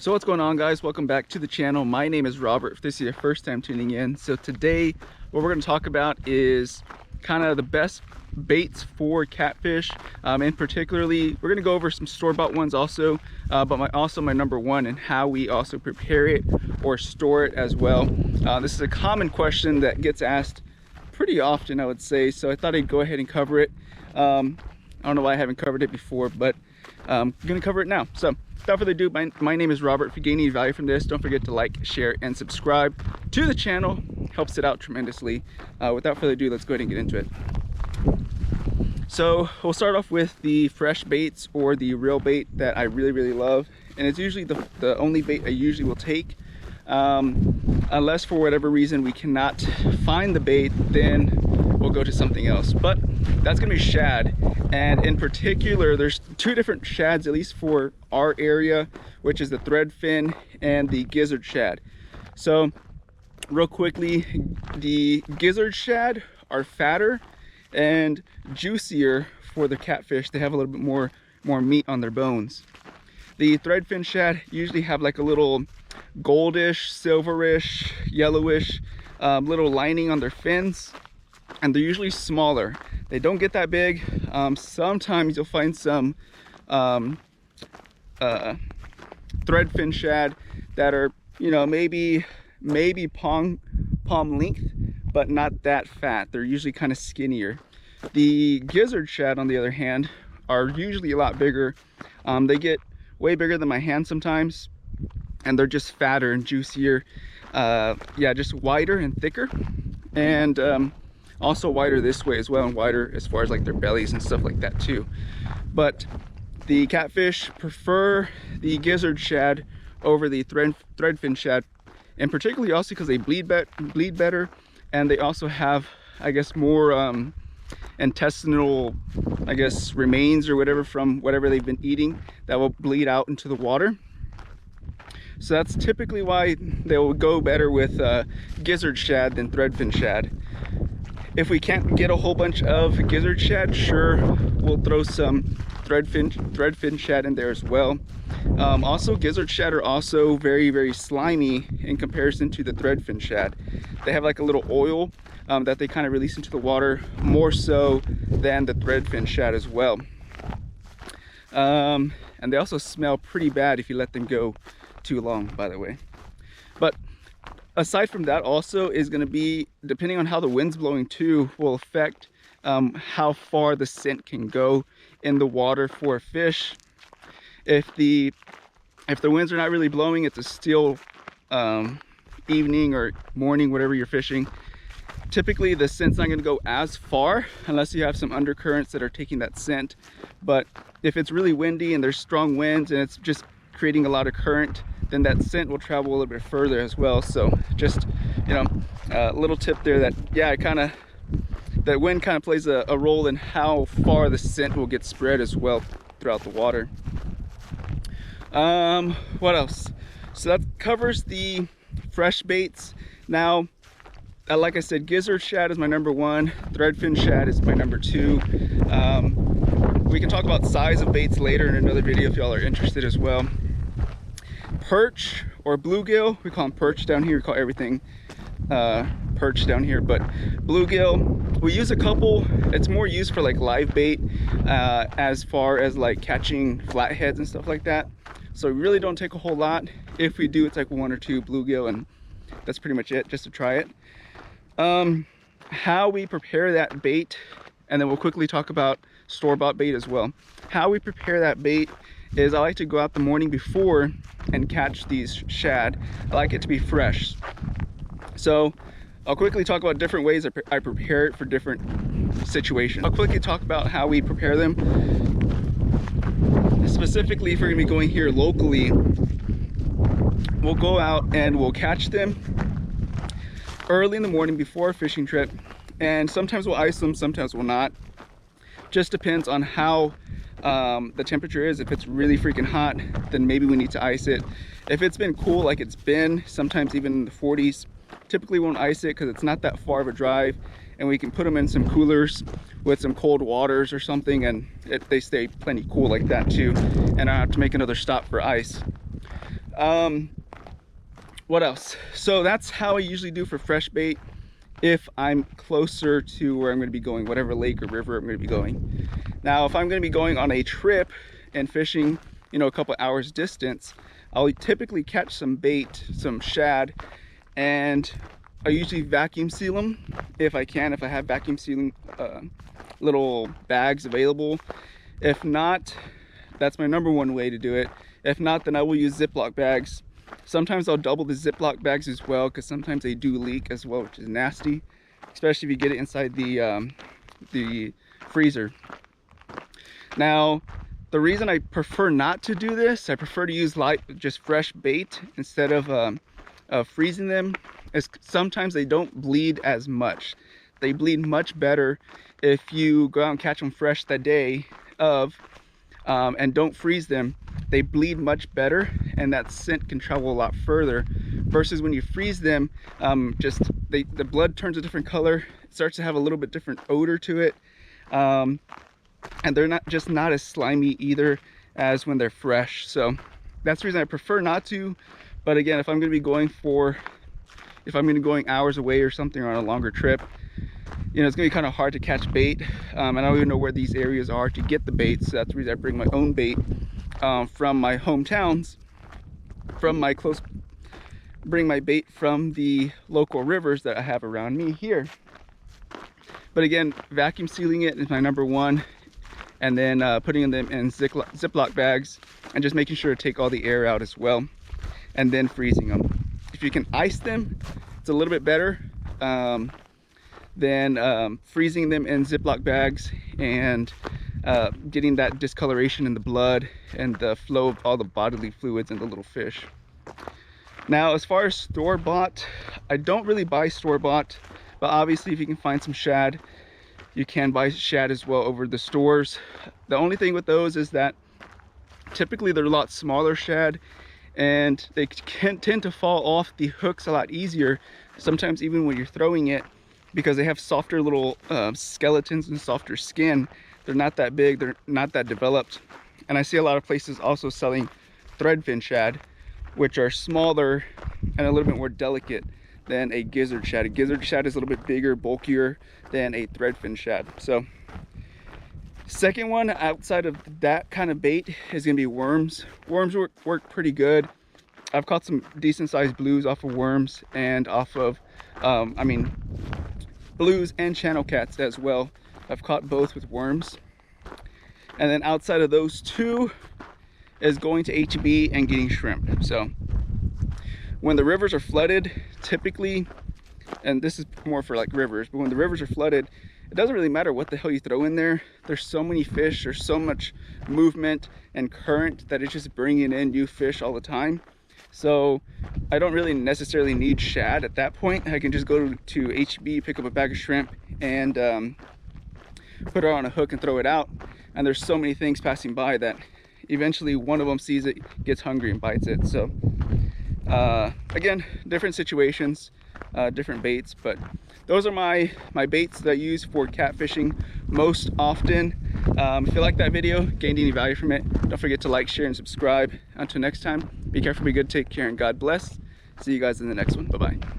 So what's going on, guys? Welcome back to the channel. My name is Robert, if this is your first time tuning in. So today what we're going to talk about is kind of the best baits for catfish, and particularly we're going to go over some store-bought ones also, but my number one, and how we also prepare it or store it as well. This is a common question that gets asked pretty often, I would say, so I thought I'd go ahead and cover it. I don't know why I haven't covered it before, but I'm gonna cover it now. So without further ado, my name is Robert. If you gain any value from this, don't forget to like, share, and subscribe to the channel. Helps it out tremendously. Without further ado, let's go ahead and get into it. So we'll start off with the fresh baits, or the reel bait that I really love, and it's usually the only bait I usually will take, unless for whatever reason we cannot find the bait, then we'll go to something else. But that's gonna be shad, and in particular there's two different shads, at least for our area, which is the threadfin and the gizzard shad. So real quickly, the gizzard shad are fatter and juicier for the catfish. They have a little bit more meat on their bones. The threadfin shad usually have like a little goldish, silverish, yellowish little lining on their fins, and they're usually smaller. They don't get that big. Sometimes you'll find some threadfin shad that are, you know, maybe palm length, but not that fat. They're usually kind of skinnier. The gizzard shad, on the other hand, are usually a lot bigger. They get way bigger than my hand sometimes, and they're just fatter and juicier. Yeah, just wider and thicker, and also wider this way as well, and wider as far as like their bellies and stuff like that too. But the catfish prefer the gizzard shad over the threadfin shad, and particularly also because they bleed better, and they also have, I guess, more intestinal, I guess, remains or whatever from whatever they've been eating that will bleed out into the water. So that's typically why they will go better with gizzard shad than threadfin shad. If we can't get a whole bunch of gizzard shad, sure, we'll throw some threadfin shad in there as well. Also, gizzard shad are also very slimy in comparison to the threadfin shad. They have like a little oil that they kind of release into the water, more so than the threadfin shad as well. And they also smell pretty bad if you let them go too long, by the way. But aside from that, also is going to be, depending on how the wind's blowing too, will affect how far the scent can go in the water for a fish. If the winds are not really blowing, it's a still evening or morning, whatever you're fishing, typically the scent's not going to go as far unless you have some undercurrents that are taking that scent. But if it's really windy and there's strong winds and it's just creating a lot of current, then that scent will travel a little bit further as well. So just, you know, a little tip there, that yeah, that wind kind of plays a role in how far the scent will get spread as well throughout the water. What else? So that covers the fresh baits. Now, like I said, gizzard shad is my number one, threadfin shad is my number two. We can talk about size of baits later in another video if y'all are interested as well. Perch or bluegill, we call them perch down here, we call everything perch down here, but bluegill, we use a couple. It's more used for like live bait, as far as like catching flatheads and stuff like that. So we really don't take a whole lot. If we do, it's like one or two bluegill, and that's pretty much it, just to try it. How we prepare that bait, and then we'll quickly talk about store-bought bait as well. How we prepare that bait is, I like to go out the morning before and catch these shad. I like it to be fresh. So I'll quickly talk about different ways I prepare it for different situations. I'll quickly talk about how we prepare them. Specifically, if we're gonna be going here locally, we'll go out and we'll catch them early in the morning before a fishing trip, and sometimes we'll ice them, sometimes we'll not. Just depends on how the temperature is. If it's really freaking hot, then maybe we need to ice it. If it's been cool like it's been, sometimes even in the 40s, typically won't ice it because it's not that far of a drive, and we can put them in some coolers with some cold waters or something, and they stay plenty cool like that too, and I don't have to make another stop for ice. What else? So that's how I usually do for fresh bait if I'm closer to where I'm going to be going, whatever lake or river I'm going to be going. Now, if I'm going to be going on a trip and fishing, you know, a couple hours distance, I'll typically catch some bait, some shad, and I usually vacuum seal them if I can, if I have vacuum sealing little bags available. If not, that's my number one way to do it. If not, then I will use Ziploc bags. Sometimes I'll double the Ziploc bags as well, because sometimes they do leak as well, which is nasty, especially if you get it inside the freezer. Now, the reason I prefer not to do this, I prefer to use just fresh bait instead of freezing them, is sometimes they don't bleed as much. They bleed much better if you go out and catch them fresh the day of and don't freeze them. They bleed much better, and that scent can travel a lot further, versus when you freeze them, the blood turns a different color. It starts to have a little bit different odor to it, and they're not as slimy either as when they're fresh. So that's the reason I prefer not to. But again, if I'm going to be going hours away or something, or on a longer trip, you know, it's going to be kind of hard to catch bait, and I don't even know where these areas are to get the bait. So that's the reason I bring my own bait from my hometowns, bring my bait from the local rivers that I have around me here. But again, vacuum sealing it is my number one, and then putting them in Ziploc bags and just making sure to take all the air out as well, and then freezing them. If you can ice them, it's a little bit better than freezing them in Ziploc bags and getting that discoloration in the blood and the flow of all the bodily fluids in the little fish. Now, as far as store-bought, I don't really buy store-bought, but obviously if you can find some shad, you can buy shad as well over the stores. The only thing with those is that typically they're a lot smaller shad, and they can tend to fall off the hooks a lot easier, sometimes even when you're throwing it, because they have softer little skeletons and softer skin. They're not that big, they're not that developed. And I see a lot of places also selling threadfin shad, which are smaller and a little bit more delicate than a gizzard shad. A gizzard shad is a little bit bigger, bulkier than a threadfin shad. So second one outside of that kind of bait is gonna be worms. Worms work pretty good. I've caught some decent sized blues off of worms, and off of blues and channel cats as well. I've caught both with worms. And then outside of those two is going to HB and getting shrimp. So when the rivers are flooded, typically, and this is more for like rivers, but when the rivers are flooded, it doesn't really matter what the hell you throw in there. There's so many fish, there's so much movement and current that it's just bringing in new fish all the time. So I don't really necessarily need shad at that point. I can just go to HB, pick up a bag of shrimp, and put it on a hook and throw it out. And there's so many things passing by that eventually one of them sees it, gets hungry, and bites it. So again, different situations, different baits, but those are my baits that I use for catfishing most often. If you like that video, gained any value from it, don't forget to like, share, and subscribe. Until next time, be careful, be good, take care, and God bless. See you guys in the next one. Bye-bye.